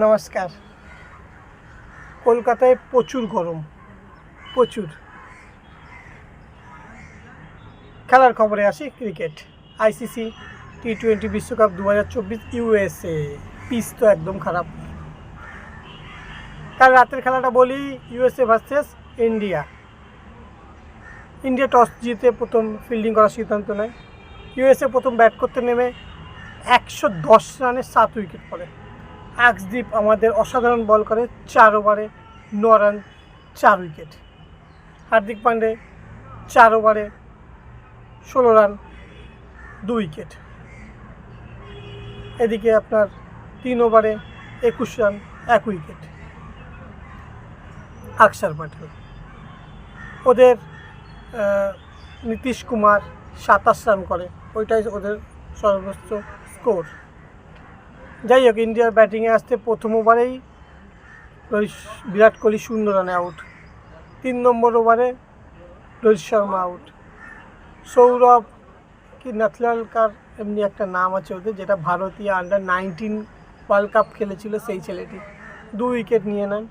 নমস্কার। কলকাতায় প্রচুর গরম, প্রচুর। খেলার খবরে আসি। ক্রিকেট, আইসিসি টি20 বিশ্বকাপ 2024 ইউএসএ। পিচ তো একদম খারাপ। কাল রাতের খেলাটা বলি, USA versus India. India toss জিতে প্রথম ফিল্ডিং করার সিদ্ধান্ত নেয়। ইউএসএ প্রথম ব্যাট করতে নেমে 110 রানে 7 উইকেট পড়ে। আকসদীপ আমাদের অসাধারণ বল করে, 4 ওভারে 9 রান 4 উইকেট। হার্দিক পান্ডে 4 ওভারে 16 রান 2 উইকেট। এদিকে আপনার 3 ওভারে 21 রান 1 উইকেট। আকসার প্যাটেল, ওদের নীতিশ কুমার 27 রান করে, ওইটাই ওদের সর্বোচ্চ স্কোর। যাই হোক, ইন্ডিয়ার ব্যাটিংয়ে আসতে প্রথম ওভারেই বিরাট কোহলি 0 রানে আউট। 3 নম্বর ওভারে রোহিত শর্মা আউট। সৌরভ কি নাথলালকার এমনি একটা নাম আছে ওদের, যেটা ভারতীয় আন্ডার-19 ওয়ার্ল্ড কাপ খেলেছিল, সেই ছেলেটি 2 উইকেট নিয়ে নেন।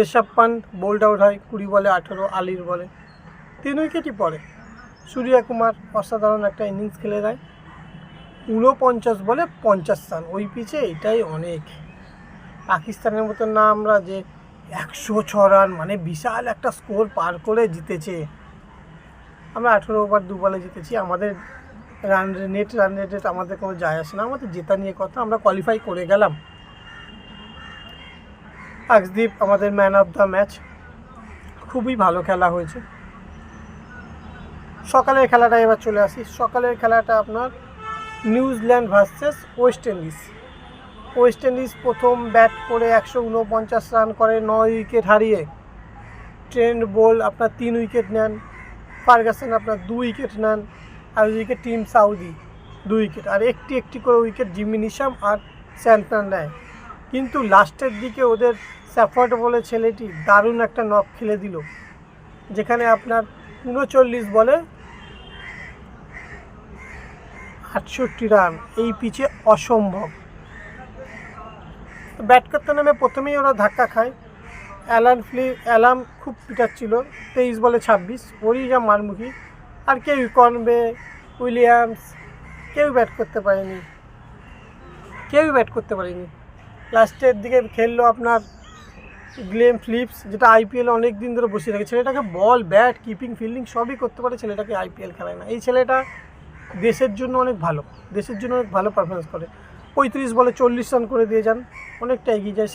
ঋষভ পান্ট বোল্ড আউট হয় 20 বলে 18, আলির বলে 3 উইকেটই পড়ে। সূর্য কুমার অসাধারণ একটা ইনিংস খেলে দেয়, 49 বলে 50 রান। ওই পিচে এটাই অনেক। পাকিস্তানের মতন না আমরা যে 106 রান, মানে বিশাল একটা স্কোর পার করে জিতেছে। আমরা 18 ওভার 2 বলে জিতেছি। আমাদের নেট রান রেটে আমাদের কোনো যায় আসে না, আমাদের জেতা নিয়ে কথা। আমরা কোয়ালিফাই করে গেলাম। আকসদীপ আমাদের ম্যান অফ দ্য ম্যাচ। খুবই ভালো খেলা হয়েছে। সকালের খেলাটা এবার চলে আসি। সকালের খেলাটা আপনার New Zealand versus West Indies. West Indies প্রথম ব্যাট করে 149 রান করে, 9 উইকেট হারিয়ে। ট্রেন্ট বোল্ট আপনার 3 উইকেট নেন, ফার্গাসন আপনার 2 উইকেট নেন, আর উইকেট টিম সাউদি 2 উইকেট, আর একটি করে উইকেট জিমি নিশাম আর স্যান্টনার নেয়। কিন্তু লাস্টের দিকে ওদের স্যাফার্ড বলে ছেলেটি দারুণ একটা নক খেলে দিল, যেখানে আপনার 39 বলে 68 রান। এই পিচে অসম্ভব। ব্যাট করতে নামে প্রথমেই ওরা ধাক্কা খায়। অ্যালাম খুব পিটাচ্ছিল, 23 বলে 26, ওরই যা মারমুখী। আর কনবে, উইলিয়ামস কেউ ব্যাট করতে পারেনি। লাস্টের দিকে খেললো আপনার গ্লেন ফিলিপস, যেটা আইপিএলে অনেক দিন ধরে বসে থাকে। ছেলেটাকে বল, ব্যাট, কিপিং, ফিল্ডিং সবই করতে পারে, ছেলেটাকে আইপিএল খেলায় না। এই ছেলেটা দেশের জন্য অনেক ভালো পারফরমেন্স করে। 35 বলে 40 রান করে দিয়ে যান, অনেকটা এগিয়ে যায়।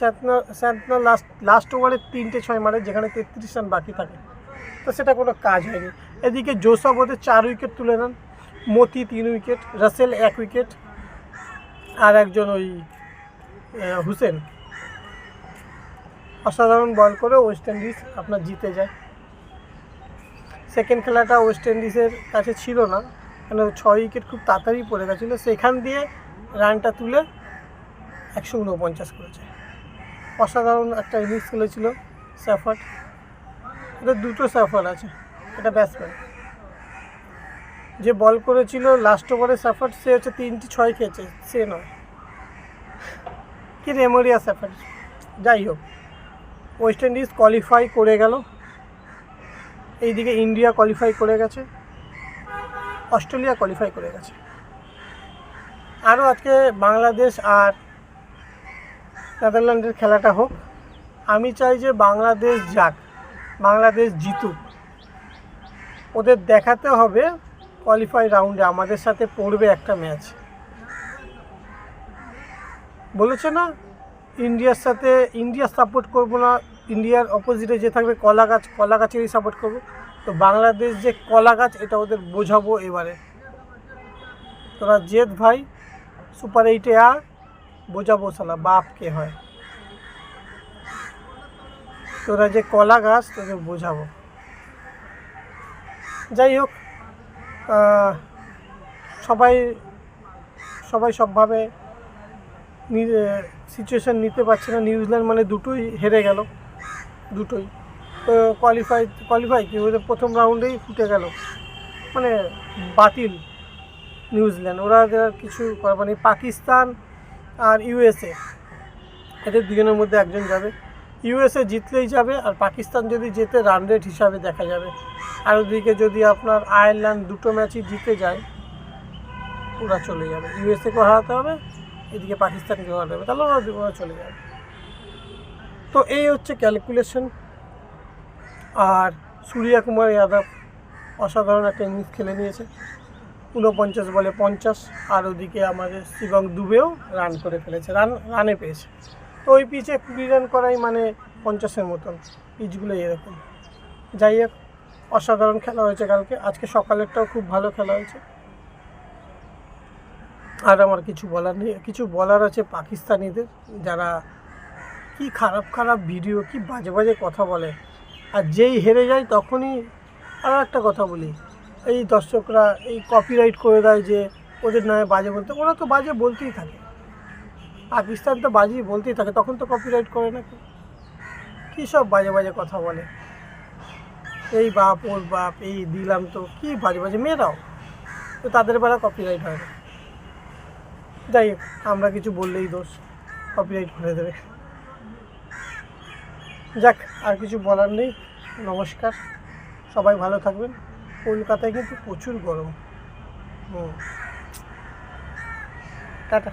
স্যান্টনার লাস্ট ওভারে 3টে 6 মারে, যেখানে 33 রান বাকি থাকে, তো সেটা কোনো কাজ হয়নি। এদিকে জোসেফ ওদের 4 উইকেট তুলে নেন, মতি 3 উইকেট, রাসেল 1 উইকেট, আর একজন ওই হুসেন অসাধারণ বল করে ওয়েস্ট ইন্ডিজ আপনার জিতে যায়। সেকেন্ড খেলাটা ওয়েস্ট ইন্ডিজের কাছে ছিল না, কেন 6 উইকেট খুব তাড়াতাড়ি পড়ে গেছিলো। সেখান দিয়ে রানটা তুলে 149 করেছে। অসাধারণ একটা ইনিংস খেলেছিল স্যাফার্ড। ওদের 2টো স্যাফার্ড আছে, এটা ব্যাটসম্যান। যে বল করেছিল লাস্ট ওভারে স্যাফার্ড, সে হচ্ছে 3টি 6 খেয়েছে, সে নয়। কি রেমোরিয়া স্যাফার্ড। যাই হোক, ওয়েস্ট ইন্ডিজ কোয়ালিফাই করে গেল। এইদিকে ইন্ডিয়া কোয়ালিফাই করে গেছে, অস্ট্রেলিয়া কোয়ালিফাই করে গেছে। আরও আজকে বাংলাদেশ আর নেদারল্যান্ডের খেলাটা হোক। আমি চাই যে বাংলাদেশ যাক, বাংলাদেশ জিতুক। ওদের দেখাতে হবে কোয়ালিফাই রাউন্ডে আমাদের সাথে পড়বে একটা ম্যাচ। বলেছে না ইন্ডিয়ার সাথে, ইন্ডিয়া সাপোর্ট করবো না, ইন্ডিয়ার অপোজিটে যে থাকবে কলা গাছেরই সাপোর্ট করবো। তো বাংলাদেশ যে কলা গাছ, এটা ওদের বোঝাবো এবারে। তোরা জেদ ভাই, সুপার 8-এ আর বোঝাবো শালা বাপ কে হয়। তোরা যে কলা গাছ, তোদের বোঝাবো। যাই হোক, সবাই সবভাবে সিচুয়েশান নিতে পারছে না। নিউজিল্যান্ড মানে দুটোই হেরে গেল, দুটোই। তো কোয়ালিফাই কি ওদের প্রথম রাউন্ডেই ফুটে গেল, মানে বাতিল নিউজিল্যান্ড। ওরা কিছু করবে না। পাকিস্তান আর ইউএসএ এদের দুজনের মধ্যে একজন যাবে। ইউএসএ জিতলেই যাবে, আর পাকিস্তান যদি জেতে রান রেট হিসাবে দেখা যাবে। আর ওদিকে যদি আপনার আয়ারল্যান্ড দুটো ম্যাচই জিতে যায়, ওরা চলে যাবে। ইউএসএকেও হারাতে হবে, এদিকে পাকিস্তানকেও হারাতে হবে, তাহলে ওরা চলে যাবে। তো এই হচ্ছে ক্যালকুলেশন। আর সূর্যা কুমার যাদব অসাধারণ একটা ইনিংস খেলে নিয়েছে, 49 বলে 50। আর ওদিকে আমাদের শিবং দুবেও রান করে ফেলেছে, রানে পেয়েছে। তো ওই পিচে 20 রান করাই মানে 50-এর মতন, পিচগুলো এরকম। যাই হোক, অসাধারণ খেলা হয়েছে কালকে। আজকে সকালেরটাও খুব ভালো খেলা হয়েছে। আর আমার কিছু বলার নেই। কিছু বলার আছে পাকিস্তানিদের, যারা কি খারাপ খারাপ ভিডিও, কি বাজে বাজে কথা বলে। আর যেই হেরে যায় তখনই আরও একটা কথা বলি, এই দর্শকরা এই কপিরাইট করে দেয় যে ওদের নামে বাজে বলতে। ওরা তো বাজে বলতেই থাকে, পাকিস্তান তো বাজে বলতেই থাকে, তখন তো কপিরাইট করে না। কী সব বাজে বাজে কথা বলে, এই বাপ ওর বাপ, এই দিলাম তো, কি বাজে বাজে। মেয়েরাও তো, তাদের বেলা কপিরাইট হয় না। যাই হোক, আমরা কিছু বললেই দোষ, কপিরাইট করে দেবে। যাক, আর কিছু বলার নেই। নমস্কার, সবাই ভালো থাকবেন। কলকাতায় কিন্তু প্রচুর গরম। টাটা।